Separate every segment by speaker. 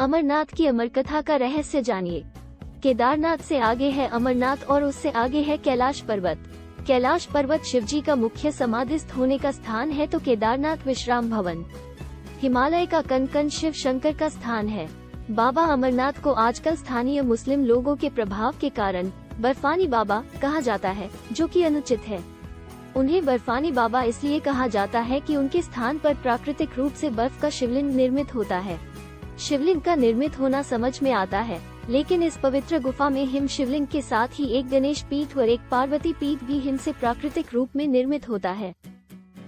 Speaker 1: अमरनाथ की अमर कथा का रहस्य जानिए। केदारनाथ से आगे है अमरनाथ और उससे आगे है कैलाश पर्वत। कैलाश पर्वत शिवजी का मुख्य समाधिस्थ होने का स्थान है तो केदारनाथ विश्राम भवन। हिमालय का कण कण शिव शंकर का स्थान है। बाबा अमरनाथ को आजकल स्थानीय मुस्लिम लोगों के प्रभाव के कारण बर्फानी बाबा कहा जाता है, जो कि अनुचित है। उन्हें बर्फानी बाबा इसलिए कहा जाता है कि उनके स्थान पर प्राकृतिक रूप से बर्फ का शिवलिंग निर्मित होता है। शिवलिंग का निर्मित होना समझ में आता है, लेकिन इस पवित्र गुफा में हिम शिवलिंग के साथ ही एक गणेश पीठ और एक पार्वती पीठ भी हिम से प्राकृतिक रूप में निर्मित होता है।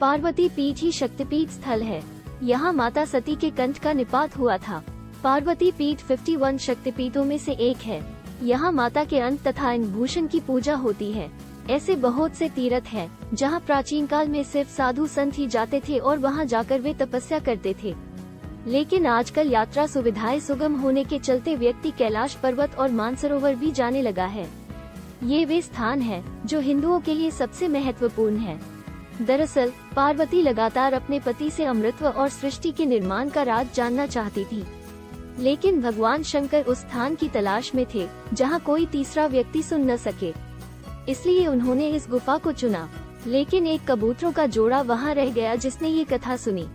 Speaker 1: पार्वती पीठ ही शक्तिपीठ स्थल है। यहाँ माता सती के कंठ का निपात हुआ था। पार्वती पीठ 51 शक्तिपीठों में से एक है। यहाँ माता के अंत तथा इन भूषण की पूजा होती है। ऐसे बहुत से तीर्थ हैं, जहाँ प्राचीन काल में सिर्फ साधु संत ही जाते थे और वहाँ जाकर वे तपस्या करते थे। लेकिन आजकल यात्रा सुविधाएं सुगम होने के चलते व्यक्ति कैलाश पर्वत और मानसरोवर भी जाने लगा है। ये वे स्थान हैं, जो हिंदुओं के लिए सबसे महत्वपूर्ण है। दरअसल पार्वती लगातार अपने पति से अमृतत्व और सृष्टि के निर्माण का राज जानना चाहती थी, लेकिन भगवान शंकर उस स्थान की तलाश में थे जहां कोई तीसरा व्यक्ति सुन न सके। इसलिए उन्होंने इस गुफा को चुना। लेकिन एक कबूतरों का जोड़ा वहां रह गया जिसने ये कथा सुनी।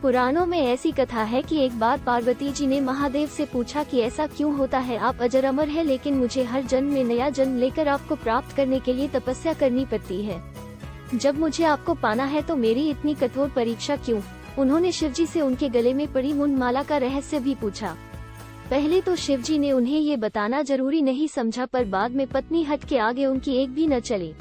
Speaker 1: पुराणों में ऐसी कथा है कि एक बार पार्वती जी ने महादेव से पूछा कि ऐसा क्यों होता है, आप अजर अमर है लेकिन मुझे हर जन्म में नया जन्म लेकर आपको प्राप्त करने के लिए तपस्या करनी पड़ती है। जब मुझे आपको पाना है तो मेरी इतनी कठोर परीक्षा क्यों? उन्होंने शिवजी से उनके गले में पड़ी मुंड माला का रहस्य भी पूछा। पहले तो शिवजी ने उन्हें ये बताना जरूरी नहीं समझा, पर बाद में पत्नी हट के आगे उनकी एक भी न चली।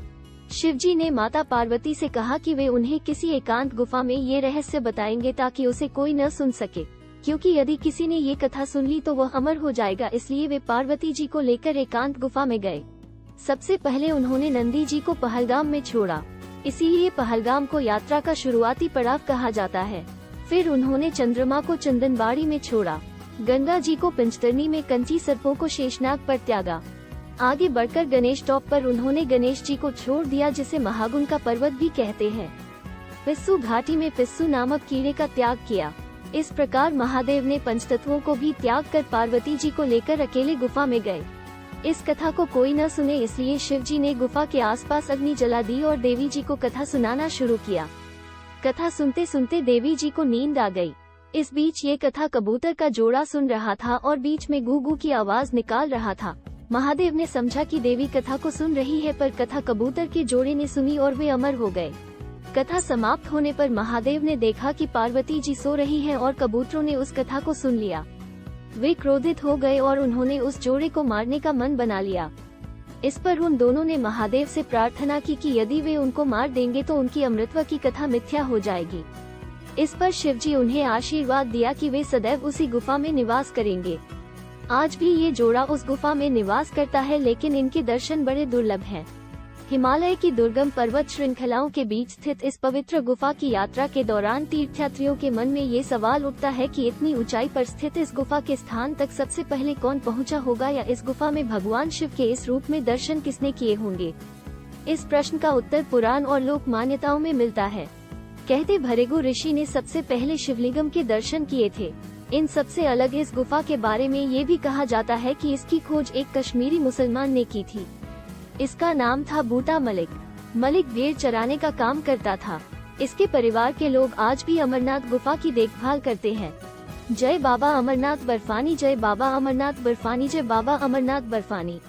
Speaker 1: शिवजी ने माता पार्वती से कहा कि वे उन्हें किसी एकांत गुफा में ये रहस्य बताएंगे ताकि उसे कोई न सुन सके, क्योंकि यदि किसी ने ये कथा सुन ली तो वह अमर हो जाएगा। इसलिए वे पार्वती जी को लेकर एकांत गुफा में गए। सबसे पहले उन्होंने नंदी जी को पहलगाम में छोड़ा, इसीलिए पहलगाम को यात्रा का शुरुआती पड़ाव कहा जाता है। फिर उन्होंने चंद्रमा को चंदनबाड़ी में छोड़ा, गंगा जी को पंचतरनी में कंची सर्पों को शेषनाग पर त्यागा। आगे बढ़कर गणेश टॉप पर उन्होंने गणेश जी को छोड़ दिया, जिसे महागुण का पर्वत भी कहते हैं। पिस्सू घाटी में पिस्सू नामक कीड़े का त्याग किया। इस प्रकार महादेव ने पंचतत्वों को भी त्याग कर पार्वती जी को लेकर अकेले गुफा में गए। इस कथा को कोई न सुने, इसलिए शिव जी ने गुफा के आसपास अग्नि जला दी और देवी जी को कथा सुनाना शुरू किया। कथा सुनते सुनते देवी जी को नींद आ गई। इस बीच ये कथा कबूतर का जोड़ा सुन रहा था और बीच में गू गू की आवाज निकाल रहा था। महादेव ने समझा कि देवी कथा को सुन रही है, पर कथा कबूतर के जोड़े ने सुनी और वे अमर हो गए। कथा समाप्त होने पर महादेव ने देखा कि पार्वती जी सो रही हैं और कबूतरों ने उस कथा को सुन लिया। वे क्रोधित हो गए और उन्होंने उस जोड़े को मारने का मन बना लिया। इस पर उन दोनों ने महादेव से प्रार्थना की कि यदि वे उनको मार देंगे तो उनकी अमृतत्व की कथा मिथ्या हो जाएगी। इस पर शिवजी उन्हें आशीर्वाद दिया कि वे सदैव उसी गुफा में निवास करेंगे। आज भी ये जोड़ा उस गुफा में निवास करता है, लेकिन इनके दर्शन बड़े दुर्लभ हैं। हिमालय की दुर्गम पर्वत श्रृंखलाओं के बीच स्थित इस पवित्र गुफा की यात्रा के दौरान तीर्थयात्रियों के मन में ये सवाल उठता है कि इतनी ऊंचाई पर स्थित इस गुफा के स्थान तक सबसे पहले कौन पहुंचा होगा, या इस गुफा में भगवान शिव के इस रूप में दर्शन किसने किए होंगे। इस प्रश्न का उत्तर पुराण और लोक मान्यताओं में मिलता है। कहते भृगु ऋषि ने सबसे पहले शिवलिंगम के दर्शन किए थे। इन सबसे अलग इस गुफा के बारे में ये भी कहा जाता है कि इसकी खोज एक कश्मीरी मुसलमान ने की थी। इसका नाम था बूटा मलिक। मलिक भेड़ चराने का काम करता था। इसके परिवार के लोग आज भी अमरनाथ गुफा की देखभाल करते हैं। जय बाबा अमरनाथ बर्फानी, जय बाबा अमरनाथ बर्फानी, जय बाबा अमरनाथ बर्फानी।